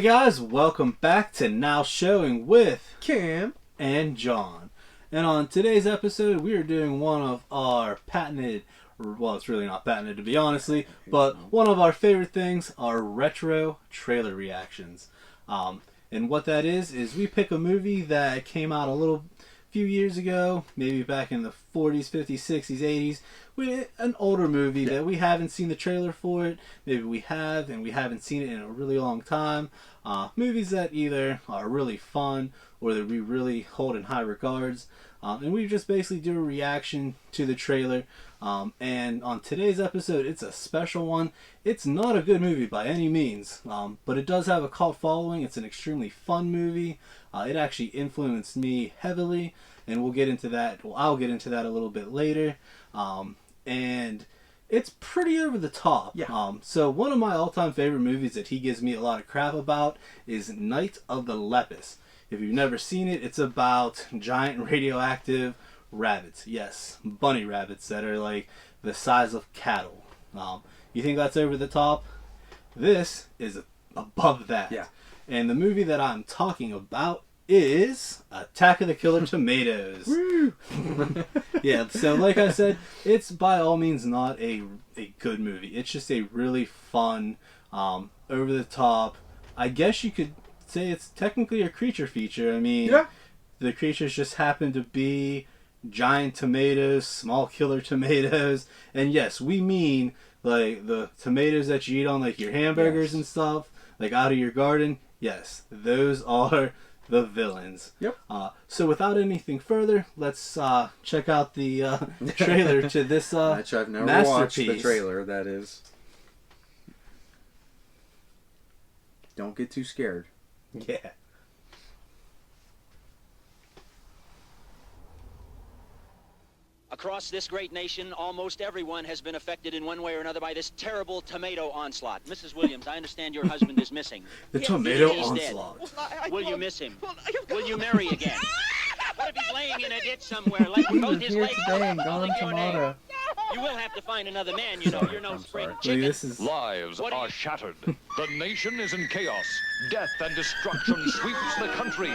Hey guys, welcome back to Now Showing with Cam and John. And on today's episode, we are doing one of our patented, well, it's really not patented to be honestly, but one of our favorite things, our retro trailer reactions. And what that is we pick a movie that came out few years ago, maybe back in the 40s, 50s, 60s, 80s, an older movie that we haven't seen the trailer for it. Maybe we have, and we haven't seen it in a really long time. Movies that either are really fun or that we really hold in high regards. And we just basically do a reaction to the trailer. And on today's episode, it's a special one. It's not a good movie by any means, but it does have a cult following. It's an extremely fun movie. It actually influenced me heavily, and we'll get into that. Well, I'll get into that a little bit later. And it's pretty over the top. Yeah. So one of my all-time favorite movies that he gives me a lot of crap about is Night of the Lepus. If you've never seen it, it's about giant radioactive rabbits. Yes, bunny rabbits that are like the size of cattle. You think that's over the top? This is above that. Yeah. And the movie that I'm talking about is Attack of the Killer Tomatoes. Woo! Yeah, so like I said, it's by all means not a good movie. It's just a really fun, over the top, I guess you could say it's technically a creature feature. I mean, yeah. The creatures just happen to be giant tomatoes, small killer tomatoes, and yes, we mean like the tomatoes that you eat on like your hamburgers and stuff, like out of your garden. Yes, those are the villains. Yep. So without anything further, let's check out the trailer to this Which I've never watched the trailer, that is. Don't get too scared. Yeah. Across this great nation, almost everyone has been affected in one way or another by this terrible tomato onslaught. Mrs. Williams, I understand your husband is missing. The tomato He's onslaught. Dead. Will you miss him? Will you marry again? What if he's laying in a ditch somewhere, like both his legs today and gone tomorrow. You will have to find another man, you know. You're no spring chicken. This is... Lives are shattered. The nation is in chaos. Death and destruction sweeps the country.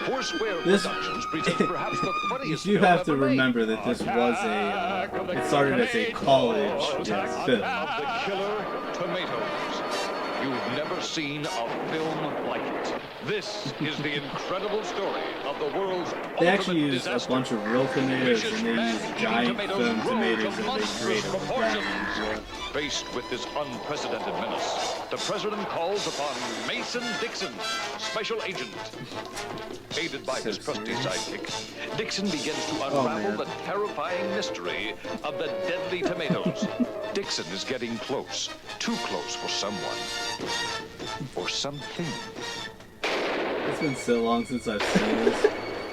Foursquare Productions presents perhaps the funniest You film have to ever made. remember that this was it started as a college film. Of the Killer Tomatoes. You've never seen a film like it. This is the incredible story of the world's They actually ultimate use a disaster. bunch of real tomatoes Vicious and they use man-eating giant foam grow tomatoes to that they monstrous create over proportions. that. Faced with this unprecedented menace, the president calls upon Mason Dixon, special agent. Aided by his trusty sidekick, Dixon begins to unravel the terrifying mystery of the deadly tomatoes. Dixon is getting close, too close for someone, or something. It's been so long since I've seen this.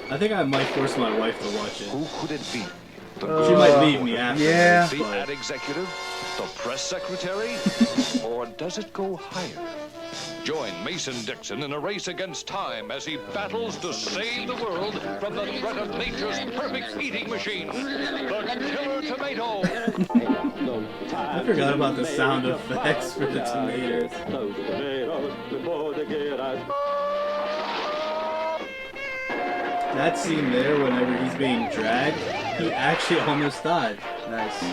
I think I might force my wife to watch it. Who could it be? She might leave me after. Yeah. The ad executive? The press secretary? Or does it go higher? Join Mason Dixon in a race against time as he battles to save the world from the threat of nature's perfect eating machine, the Killer Tomato. I forgot about the sound effects for the tomatoes. That scene there, whenever he's being dragged, he actually almost died. Nice.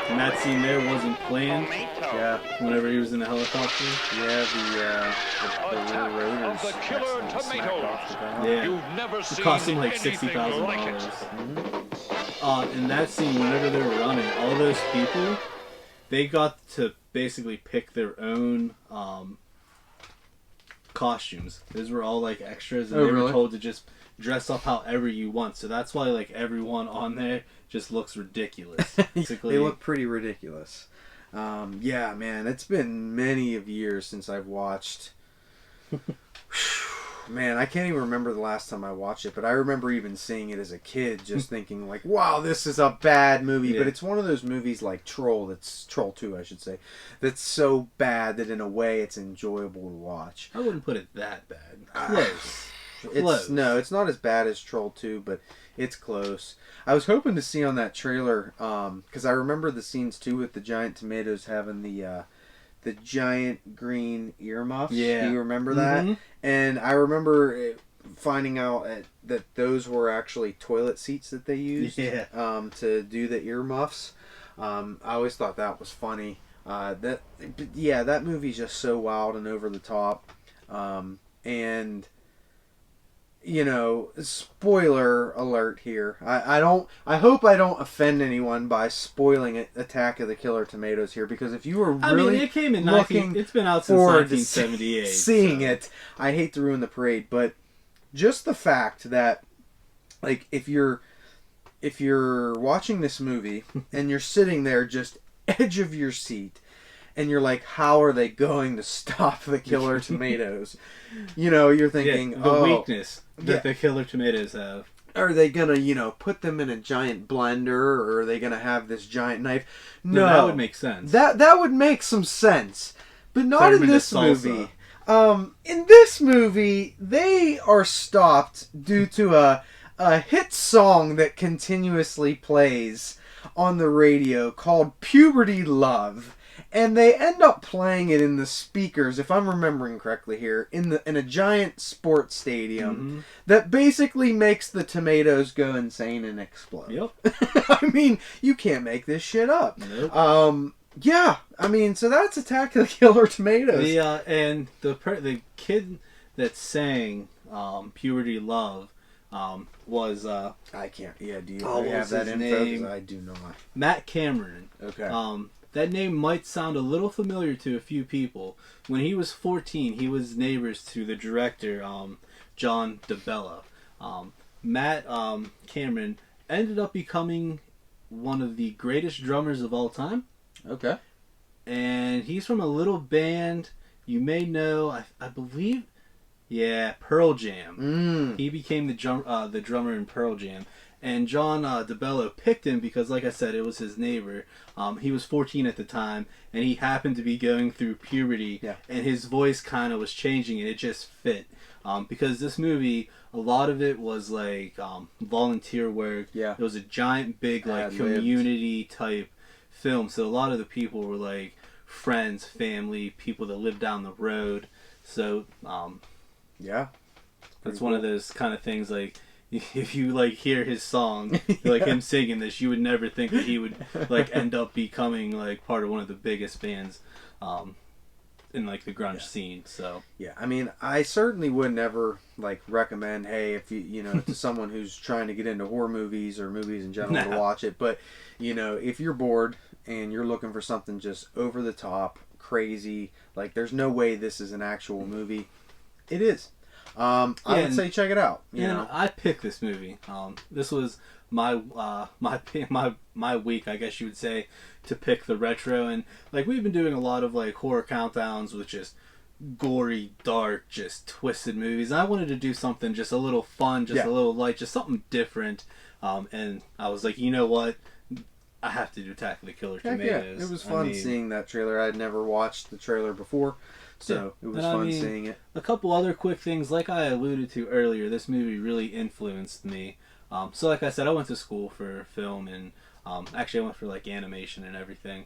And that scene there wasn't planned. Yeah. Whenever he was in the helicopter. Yeah, the Attack little rotors. of the Killer Tomato. Yeah. You've never It seen cost him like anything like $60,000. it. In that scene, whenever they were running, all those people, they got to basically pick their own costumes. Those were all like extras, and they were told to just dress up however you want. So that's why like everyone on there just looks ridiculous. Basically, They look pretty ridiculous. Yeah, man, it's been many of years since I've watched. Man, I can't even remember the last time I watched it, but I remember even seeing it as a kid, just thinking like, "Wow, this is a bad movie." Yeah. But it's one of those movies like Troll 2, I should say, that's so bad that in a way it's enjoyable to watch. I wouldn't put it that bad. Close. It's not as bad as Troll 2, but it's close. I was hoping to see on that trailer, because I remember the scenes too with the giant tomatoes having the the giant green earmuffs. Yeah. Do you remember that? And I remember finding out that those were actually toilet seats that they used to do the earmuffs. I always thought that was funny. That movie's just so wild and over the top. And you know, spoiler alert here. I hope I don't offend anyone by spoiling Attack of the Killer Tomatoes here, because if you were really it came in it's been out since 1978. Seeing it, I hate to ruin the parade, but just the fact that, like, if you're watching this movie and you're sitting there just edge of your seat, and you're like, how are they going to stop the Killer Tomatoes? You know, you're thinking, the weakness that the Killer Tomatoes have. Are they gonna, put them in a giant blender, or are they gonna have this giant knife? No, that would make sense. That would make some sense, but not in this movie. Salsa. In this movie, they are stopped due to a hit song that continuously plays on the radio called "Puberty Love." And they end up playing it in the speakers, if I'm remembering correctly here, in a giant sports stadium that basically makes the tomatoes go insane and explode. Yep. I mean, you can't make this shit up. Nope. Yeah, I mean, so that's Attack of the Killer Tomatoes. And the kid that sang "Puberty Love" was I can't. Yeah, do you what have was that his info? name? 'Cause I do not. Matt Cameron. Okay. That name might sound a little familiar to a few people. When he was 14, he was neighbors to the director, John DeBella. Matt Cameron ended up becoming one of the greatest drummers of all time. Okay. And he's from a little band you may know, I believe, Pearl Jam. He became the drummer in Pearl Jam. And John DeBello picked him because, like I said, it was his neighbor. He was 14 at the time, and he happened to be going through puberty, and his voice kind of was changing, and it just fit. Because this movie, a lot of it was like volunteer work. Yeah. It was a giant, big, like, community-type film, so a lot of the people were, like, friends, family, people that lived down the road. So, that's one of those kind of things, like, if you like hear his song, like him singing this, you would never think that he would like end up becoming like part of one of the biggest bands in like the grunge scene. So I mean, I certainly would never like recommend, hey, if you to someone who's trying to get into horror movies or movies in general to watch it. But if you're bored and you're looking for something just over the top, crazy, like there's no way this is an actual movie. It is. I would say check it out. You know, I picked this movie. This was my week, I guess you would say, to pick the retro. And like we've been doing a lot of like horror countdowns with just gory, dark, just twisted movies. And I wanted to do something just a little fun, just a little light, just something different. And I was like, you know what? I have to do Attack of the Killer Tomatoes. It was fun seeing that trailer. I'd never watched the trailer before. So it was fun seeing it. A couple other quick things, like I alluded to earlier, this movie really influenced me. So like I said, I went to school for film, and actually I went for like animation and everything.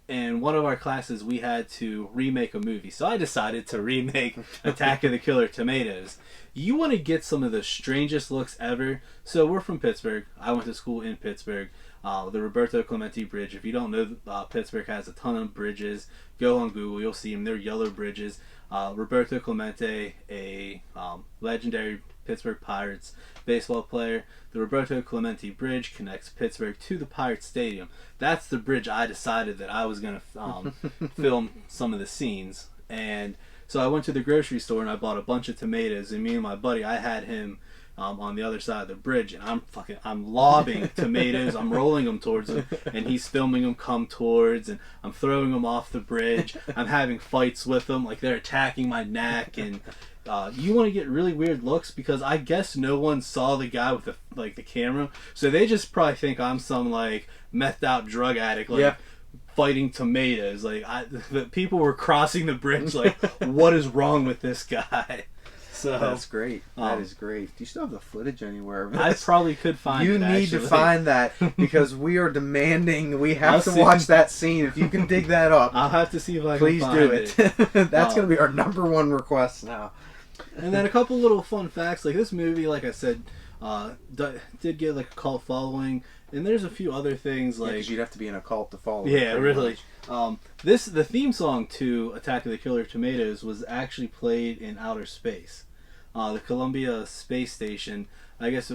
And one of our classes, we had to remake a movie. So I decided to remake Attack of the Killer Tomatoes. You want to get some of the strangest looks ever. So we're from Pittsburgh. I went to school in Pittsburgh. The Roberto Clemente Bridge. If you don't know, Pittsburgh has a ton of bridges. Go on Google, you'll see them. They're yellow bridges. Roberto Clemente, a legendary Pittsburgh Pirates baseball player. The Roberto Clemente Bridge connects Pittsburgh to the Pirates Stadium. That's the bridge I decided that I was going to film some of the scenes. And so I went to the grocery store and I bought a bunch of tomatoes. And me and my buddy, I had him on the other side of the bridge, and I'm lobbing tomatoes, I'm rolling them towards him, and he's filming them come towards, and I'm throwing them off the bridge. I'm having fights with them, like they're attacking my neck, and you want to get really weird looks because I guess no one saw the guy with the camera, so they just probably think I'm some like methed out drug addict, like fighting tomatoes. Like the people were crossing the bridge, like what is wrong with this guy? So that's great. That is great. Do you still have the footage anywhere of this? I probably could find it. You need to find that because we are demanding. We have to watch that scene. If you can dig that up, I'll have to see if I please can do find it. That's going to be our #1 request now. And then a couple little fun facts, like this movie, like I said, did get like a cult following, and there's a few other things like because you'd have to be in a cult to follow. Yeah, really. The theme song to Attack of the Killer Tomatoes was actually played in outer space. The Columbia Space Station, I guess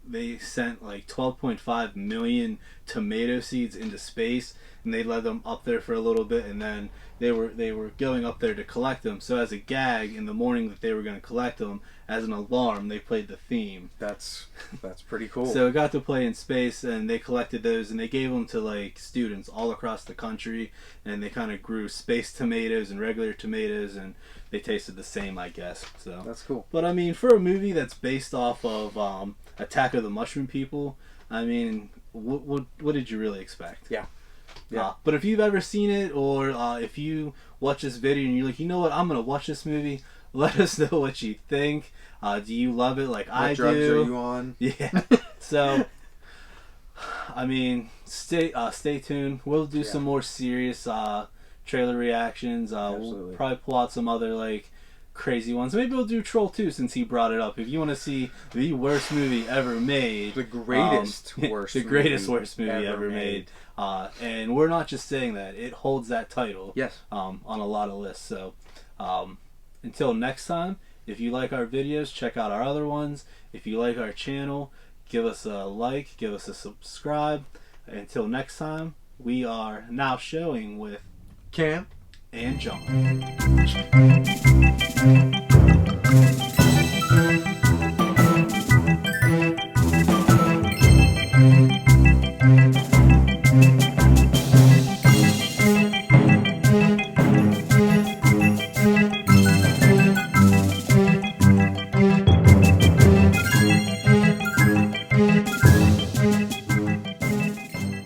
they sent like 12.5 million tomato seeds into space, and they let them up there for a little bit, and then they were going up there to collect them. So as a gag, in the morning that they were going to collect them, as an alarm, they played the theme. That's pretty cool. So it got to play in space, and they collected those, and they gave them to like students all across the country, and they kind of grew space tomatoes and regular tomatoes, and they tasted the same, I guess. So that's cool. But I mean, for a movie that's based off of Attack of the Mushroom People, I mean, what did you really expect? Yeah. But if you've ever seen it, or if you watch this video and you're like, you know what, I'm gonna watch this movie, let us know what you think. Do you love it like I do? What drugs are you on? Yeah. So, I mean, stay tuned. We'll do some more serious trailer reactions. We'll probably pull out some other like crazy ones. Maybe we'll do Troll 2 since he brought it up. If you want to see the worst movie ever made, the greatest worst movie ever made. And we're not just saying that; it holds that title. Yes. On a lot of lists. So, until next time, if you like our videos, check out our other ones. If you like our channel, give us a like, give us a subscribe. Until next time, we are Now Showing with Cam and John.